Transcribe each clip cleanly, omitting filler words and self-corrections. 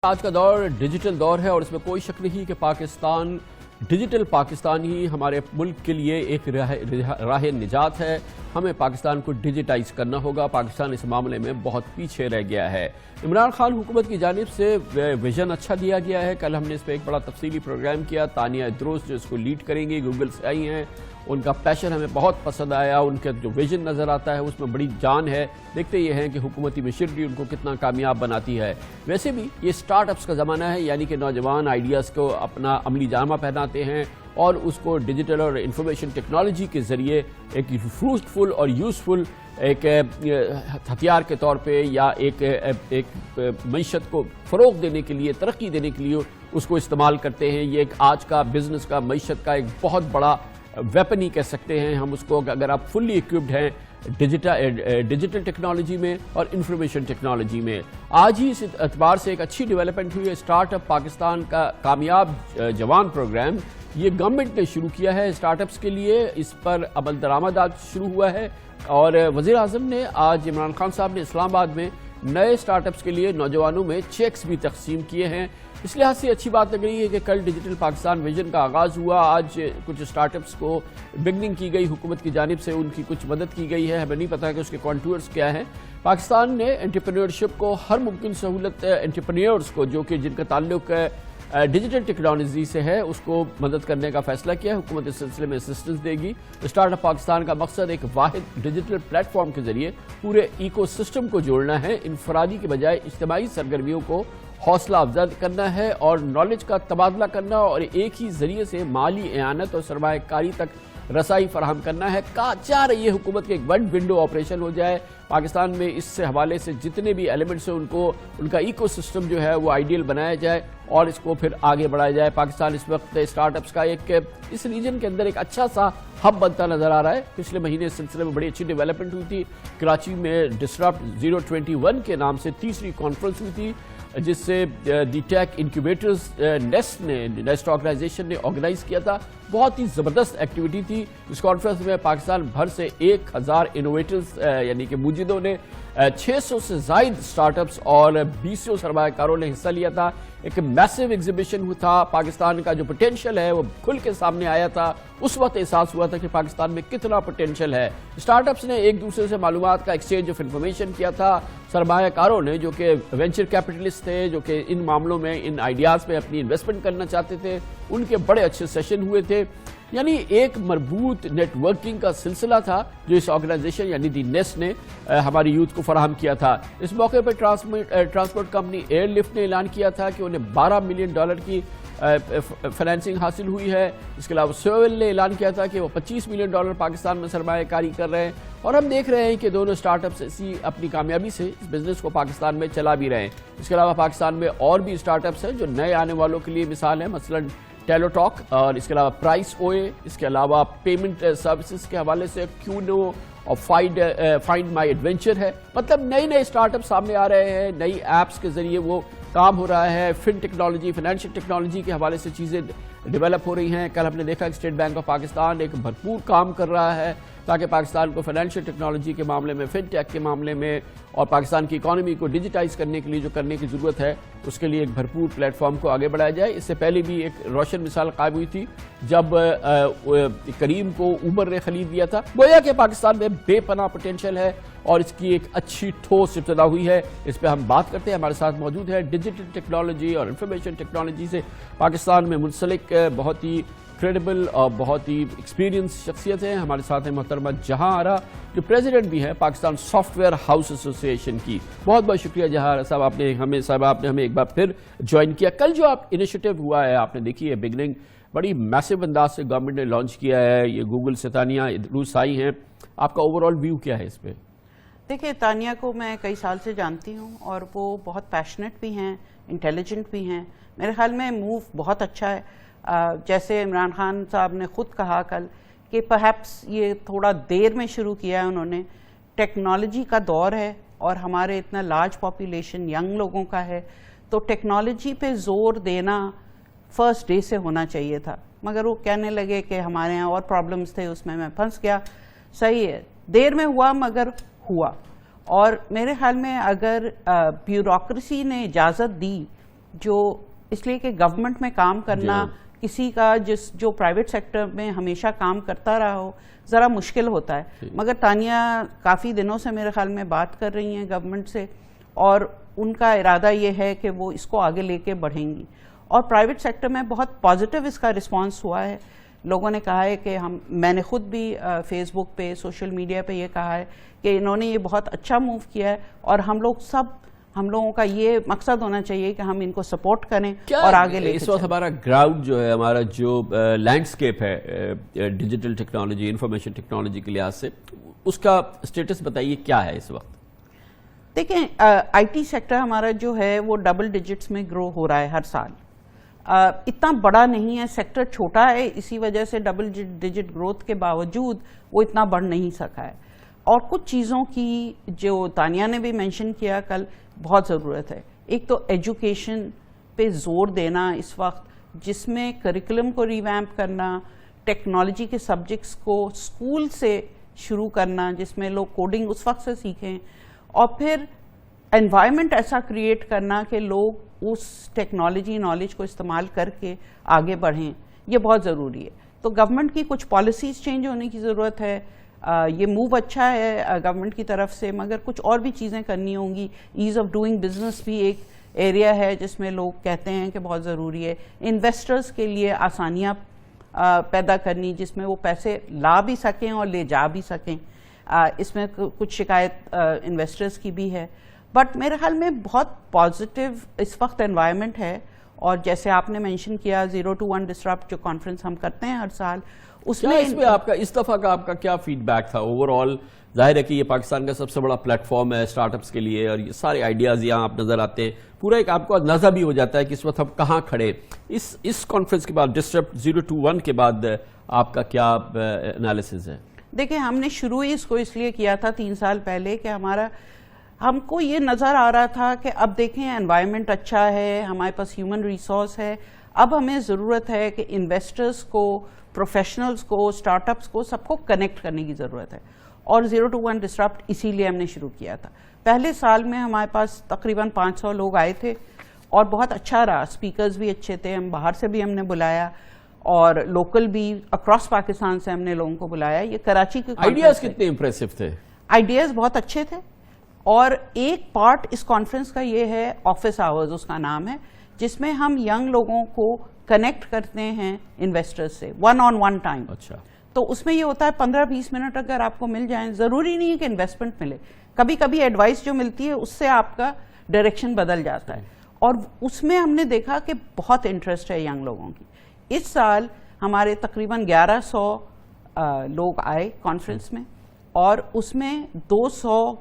آج کا دور ڈیجیٹل دور ہے اور اس میں کوئی شک نہیں کہ پاکستان ڈیجیٹل پاکستان ہی ہمارے ملک کے لیے ایک راہ نجات ہے۔ ہمیں پاکستان کو ڈیجیٹائز کرنا ہوگا۔ پاکستان اس معاملے میں بہت پیچھے رہ گیا ہے۔ عمران خان حکومت کی جانب سے ویژن اچھا دیا گیا ہے۔ کل ہم نے اس پہ ایک بڑا تفصیلی پروگرام کیا۔ تانیہ ادروس جو اس کو لیڈ کریں گی، گوگل سے آئی ہیں، ان کا پیشن ہمیں بہت پسند آیا۔ ان کا جو ویژن نظر آتا ہے اس میں بڑی جان ہے۔ دیکھتے یہ ہیں کہ حکومتی مشرفی ان کو کتنا کامیاب بناتی ہے۔ ویسے بھی یہ سٹارٹ اپس کا زمانہ ہے، یعنی کہ نوجوان آئیڈیاز کو اپنا عملی جامہ پہناتے ہیں اور اس کو ڈیجیٹل اور انفارمیشن ٹیکنالوجی کے ذریعے ایک فروٹفل اور یوزفل ایک ہتھیار کے طور پہ یا ایک معیشت کو فروغ دینے کے لیے، ترقی دینے کے لیے اس کو استعمال کرتے ہیں۔ یہ ایک آج کا بزنس کا، معیشت کا ایک بہت بڑا ویپن ہی کہہ سکتے ہیں ہم اس کو، اگر آپ فلی اکوپڈ ہیں ڈیجیٹل ٹیکنالوجی میں اور انفارمیشن ٹیکنالوجی میں۔ آج ہی اس اعتبار سے ایک اچھی ڈیولپمنٹ ہوئی ہے۔ سٹارٹ اپ پاکستان کا کامیاب جوان پروگرام یہ گورنمنٹ نے شروع کیا ہے سٹارٹ اپس کے لیے۔ اس پر عمل درآمد آج شروع ہوا ہے اور وزیر اعظم نے آج عمران خان صاحب نے اسلام آباد میں نئے سٹارٹ اپس کے لیے نوجوانوں میں چیکس بھی تقسیم کیے ہیں۔ اس لحاظ سے اچھی بات لگ رہی ہے کہ کل ڈیجیٹل پاکستان ویژن کا آغاز ہوا۔ آج کچھ سٹارٹ اپس کو بگننگ کی گئی، حکومت کی جانب سے ان کی کچھ مدد کی گئی ہے۔ ہمیں نہیں پتا کہ اس کے کانٹورز کیا ہیں۔ پاکستان نے انٹرپرینیورشپ کو ہر ممکن سہولت انٹرپرینیورز کو جو کہ جن کا تعلق ڈیجیٹل ٹیکنالوجی سے ہے اس کو مدد کرنے کا فیصلہ کیا۔ حکومت اس سلسلے میں اسسٹنس دے گی۔ سٹارٹ اپ پاکستان کا مقصد ایک واحد ڈیجیٹل پلیٹ فارم کے ذریعے پورے ایکو سسٹم کو جوڑنا ہے، انفرادی کے بجائے اجتماعی سرگرمیوں کو حوصلہ افزا کرنا ہے اور نالج کا تبادلہ کرنا اور ایک ہی ذریعے سے مالی اعانت اور سرمایہ کاری تک رسائی فراہم کرنا ہے۔ چاہ رہی ہے حکومت کے ایک ون ونڈو آپریشن ہو جائے پاکستان میں، اس سے حوالے سے جتنے بھی ایلیمنٹس ہیں ان کا ایکو سسٹم جو ہے وہ آئیڈیل بنایا جائے اور اس کو پھر آگے بڑھایا جائے۔ پاکستان اس وقت سٹارٹ اپس کا اس ریجن کے اندر ایک اچھا سا ہب بنتا نظر آ رہا ہے۔ پچھلے مہینے اس سلسلے میں بڑی اچھی ڈیولپمنٹ ہوئی تھی۔ کراچی میں ڈسرپٹ 021 کے نام سے تیسری کانفرنس ہوئی تھی جس سے دی ٹیک انکیوبیٹرز نیسٹ آرگنائزیشن نے آرگنائز کیا تھا۔ بہت ہی زبردست ایکٹیویٹی تھی۔ اس کانفرنس میں پاکستان بھر سے 1000 انوویٹرز یعنی کہ موجودوں نے 600 سے زائد سٹارٹ اپس اور 200 سرمایہ کاروں نے حصہ لیا تھا۔ ایک میسیو ایگزیبیشن تھا۔ پاکستان کا جو پوٹینشیل ہے وہ کھل کے سامنے آیا تھا۔ اس وقت احساس ہوا تھا کہ پاکستان میں کتنا پوٹینشیل ہے۔ سٹارٹ اپس نے ایک دوسرے سے معلومات کا ایکسچینج آف انفارمیشن کیا تھا۔ سرمایہ کاروں نے جو کہ وینچر کیپٹلسٹ تھے، جو کہ ان معاملوں میں ان آئیڈیاز میں اپنی انویسٹمنٹ کرنا چاہتے تھے، ان کے بڑے اچھے سیشن ہوئے تھے۔ یعنی ایک مربوط نیٹ ورکنگ کا سلسلہ تھا جو اس آرگنائزیشن یعنی دی نیسٹ نے ہماری یوتھ کو فراہم کیا تھا۔ اس موقع پر ٹرانسپورٹ کمپنی ایئر لفٹ نے اعلان کیا تھا کہ انہیں $12 ملین کی فائنینسنگ حاصل ہوئی ہے۔ اس کے علاوہ سویل نے اعلان کیا تھا کہ وہ $25 ملین پاکستان میں سرمایہ کاری کر رہے ہیں اور ہم دیکھ رہے ہیں کہ دونوں سٹارٹ اپس اسی اپنی کامیابی سے اس بزنس کو پاکستان میں چلا بھی رہے ہیں۔ اس کے علاوہ پاکستان میں اور بھی سٹارٹ اپس ہیں جو نئے آنے والوں کے لیے مثال ہیں، مثلاً ٹیلو ٹاک اور اس کے علاوہ پرائس اوے، اس کے علاوہ پیمنٹ سروسز کے حوالے سے کیونو اور فائنڈ مائی ایڈونچر ہے۔ مطلب نئے سٹارٹ اپ سامنے آ رہے ہیں، نئی ایپس کے ذریعے وہ کام ہو رہا ہے۔ فن ٹیکنالوجی، فائنینشیل ٹیکنالوجی کے حوالے سے چیزیں ڈیولپ ہو رہی ہیں۔ کل ہم نے دیکھا کہ اسٹیٹ بینک آف پاکستان ایک بھرپور کام کر رہا ہے تاکہ پاکستان کو فائنینشیل ٹیکنالوجی کے معاملے میں، فن ٹیک کے معاملے میں اور پاکستان کی اکانومی کو ڈیجیٹائز کرنے کے لیے جو کرنے کی ضرورت ہے اس کے لیے ایک بھرپور پلیٹ فارم کو آگے بڑھایا جائے۔ اس سے پہلے بھی ایک روشن مثال قائم ہوئی تھی جب کریم کو اوبر نے خرید لیا تھا۔ گویا کہ پاکستان میں بے پناہ پوٹینشیل ہے اور اس کی ایک اچھی ٹھوس ابتدا ہوئی ہے۔ اس پہ ہم بات کرتے ہیں۔ ہمارے ساتھ موجود ہے ڈیجیٹل ٹیکنالوجی اور انفارمیشن ٹیکنالوجی سے پاکستان میں منسلک بہت ہی کریڈیبل اور بہت ہی ایکسپیرینس شخصیت ہیں۔ ہمارے ساتھ ہیں محترمہ جہاں آرا جو پریزیڈنٹ بھی ہیں پاکستان سافٹ ویئر ہاؤس ایسوسی ایشن کی۔ بہت بہت شکریہ جہاں آرا صاحب، آپ نے ہمیں ایک بار پھر جوائن کیا۔ کل جو آپ انیشیٹو ہوا ہے آپ نے دیکھی ہے، بگننگ بڑی میسو انداز سے گورنمنٹ نے لانچ کیا ہے۔ یہ گوگل سے تانیہ ادروس آئی ہیں، آپ کا اوورآل ویو کیا ہے اس پہ؟ دیکھیے، تانیہ کو میں کئی سال سے جانتی ہوں اور وہ بہت پیشنیٹ بھی ہیں، انٹیلیجنٹ بھی ہیں۔ میرے خیال میں موو بہت اچھا ہے۔ جیسے عمران خان صاحب نے خود کہا کل کہ پرہیپس یہ تھوڑا دیر میں شروع کیا ہے انہوں نے۔ ٹیکنالوجی کا دور ہے اور ہمارے اتنا لارج پاپولیشن ینگ لوگوں کا ہے، تو ٹیکنالوجی پہ زور دینا فرسٹ ڈے سے ہونا چاہیے تھا، مگر وہ کہنے لگے کہ ہمارے ہاں اور پرابلمز تھے، اس میں پھنس گیا۔ صحیح ہے، دیر میں ہوا مگر ہوا۔ اور میرے خیال میں اگر بیوروکریسی نے اجازت دی جو اس لیے کہ گورنمنٹ میں کام کرنا کسی کا جو پرائیویٹ سیکٹر میں ہمیشہ کام کرتا رہا ہو ذرا مشکل ہوتا ہے. مگر تانیہ کافی دنوں سے میرے خیال میں بات کر رہی ہیں گورنمنٹ سے, اور ان کا ارادہ یہ ہے کہ وہ اس کو آگے لے کے بڑھیں گی, اور پرائیویٹ سیکٹر میں بہت پازیٹیو اس کا رسپانس ہوا ہے. لوگوں نے کہا ہے کہ میں نے خود بھی فیس بک پہ سوشل میڈیا پہ یہ کہا ہے کہ انہوں نے یہ بہت اچھا موو کیا ہے, اور ہم لوگوں کا یہ مقصد ہونا چاہیے کہ ہم ان کو سپورٹ کریں اور آگے لے کے اس وقت ہمارا گراؤنڈ جو ہے, ہمارا جو لینڈسکیپ ہے ڈیجیٹل ٹیکنالوجی انفارمیشن ٹیکنالوجی کے لحاظ سے, اس کا سٹیٹس بتائیے کیا ہے اس وقت؟ دیکھیں آئی ٹی سیکٹر ہمارا جو ہے وہ ڈبل ڈیجٹس میں گرو ہو رہا ہے ہر سال. اتنا بڑا نہیں ہے, سیکٹر چھوٹا ہے, اسی وجہ سے ڈبل ڈیجٹ گروتھ کے باوجود وہ اتنا بڑھ نہیں سکا ہے. اور کچھ چیزوں کی جو تانیہ نے بھی مینشن کیا کل بہت ضرورت ہے. ایک تو ایجوکیشن پہ زور دینا اس وقت, جس میں کریکولم کو ریویمپ کرنا, ٹیکنالوجی کے سبجیکٹس کو اسکول سے شروع کرنا جس میں لوگ کوڈنگ اس وقت سے سیکھیں, اور پھر انوائرمنٹ ایسا کریٹ کرنا کہ لوگ اس ٹیکنالوجی نالج کو استعمال کر کے آگے بڑھیں, یہ بہت ضروری ہے. تو گورنمنٹ کی کچھ پالیسیز چینج ہونے کی ضرورت ہے. یہ موو اچھا ہے گورنمنٹ کی طرف سے, مگر کچھ اور بھی چیزیں کرنی ہوں گی. ایز آف ڈوئنگ بزنس بھی ایک ایریا ہے جس میں لوگ کہتے ہیں کہ بہت ضروری ہے. انویسٹرز کے لیے آسانیاں پیدا کرنی جس میں وہ پیسے لا بھی سکیں اور لے جا بھی سکیں. اس میں کچھ شکایت انویسٹرز کی بھی ہے, بٹ میرے خیال میں بہت پازیٹیو اس وقت انوائرمنٹ ہے. اور جیسے آپ نے مینشن کیا 0 to 1 ڈسرپٹ جو کانفرنس ہم کرتے ہیں ہر سال, اس میں آپ کا اس دفعہ کا آپ کا کیا فیڈ بیک تھا اوور آل؟ ظاہر ہے کہ یہ پاکستان کا سب سے بڑا پلیٹ فارم ہے اسٹارٹ اپس کے لیے, اور یہ سارے آئیڈیاز یہاں آپ نظر آتے ہیں, پورا ایک آپ کو اندازہ بھی ہو جاتا ہے کہ اس وقت ہم کہاں کھڑے. اس کانفرنس کے بعد ڈسرپٹ 0 to 1 کے بعد آپ کا کیا انالیسز ہے؟ دیکھیں ہم نے شروع ہی اس کو اس لیے کیا تھا 3 سال پہلے کہ ہم کو یہ نظر آ رہا تھا کہ اب دیکھیں انوائرمنٹ اچھا ہے, ہمارے پاس ہیومن ریسورس ہے, اب ہمیں ضرورت ہے کہ انویسٹرز کو, پروفیشنلز کو, اسٹارٹ اپس کو, سب کو کنیکٹ کرنے کی ضرورت ہے. اور 0 to 1 ڈسرپٹ اسی لیے ہم نے شروع کیا تھا. پہلے سال میں ہمارے پاس تقریباً 500 لوگ آئے تھے, اور بہت اچھا رہا. اسپیکرز بھی اچھے تھے, ہم باہر سے بھی ہم نے بلایا, اور لوکل بھی اکراس پاکستان سے ہم نے لوگوں کو بلایا. یہ کراچی کے آئیڈیاز کتنے امپریسو تھے؟ آئیڈیاز بہت اچھے تھے. اور ایک پارٹ اس کانفرنس کا یہ ہے آفس آورز اس کا نام ہے, جس میں ہم ینگ لوگوں کو کنیکٹ کرتے ہیں انویسٹر سے 1-on-1 ٹائم. اچھا. تو اس میں یہ ہوتا ہے 15-20 منٹ اگر آپ کو مل جائیں, ضروری نہیں ہے کہ انویسٹمنٹ ملے, کبھی کبھی ایڈوائس جو ملتی ہے اس سے آپ کا ڈائریکشن بدل جاتا ہے. اور اس میں ہم نے دیکھا کہ بہت انٹرسٹ ہے ینگ لوگوں کی. اس سال ہمارے تقریباً 1100 لوگ آئے کانفرنس میں, اور اس میں 200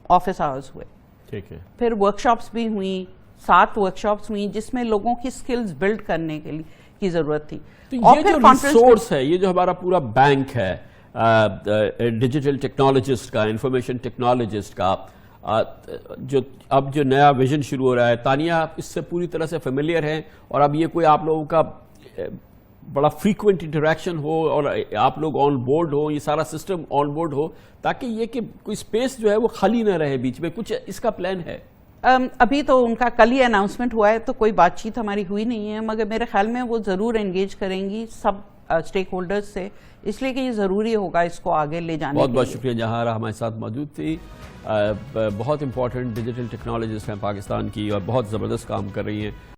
آفس آورز ہوئے. ٹھیک ہے. پھر ورکشاپس بھی ہوئیں, 7 ورکشاپس ہوئیں جس میں لوگوں کی سکلز بلڈ کرنے کے لیے کی ضرورت تھی. تو یہ جو ریسورس ہے, یہ جو ہمارا پورا بینک ہے ڈیجیٹل ٹیکنالوجسٹ کا, انفارمیشن ٹیکنالوجسٹ کا, اب جو نیا ویژن شروع ہو رہا ہے, تانیہ اس سے پوری طرح سے فیملیئر ہیں, اور اب یہ کوئی آپ لوگوں کا بڑا فریکوینٹ انٹریکشن ہو اور آپ لوگ آن بورڈ ہو, یہ سارا سسٹم آن بورڈ ہو, تاکہ یہ کہ کوئی سپیس جو ہے وہ خالی نہ رہے بیچ میں, کچھ اس کا پلان ہے؟ ابھی تو ان کا کل ہی اناؤنسمنٹ ہوا ہے, تو کوئی بات چیت ہماری ہوئی نہیں ہے, مگر میرے خیال میں وہ ضرور انگیج کریں گی سب اسٹیک ہولڈرز سے, اس لیے کہ یہ ضروری ہوگا اس کو آگے لے جانے. بہت بہت شکریہ جہاں ہمارے ساتھ موجود تھی. بہت امپورٹنٹ ڈیجیٹل ٹیکنالوجسٹ ہیں پاکستان کی, اور بہت زبردست کام کر رہی ہیں.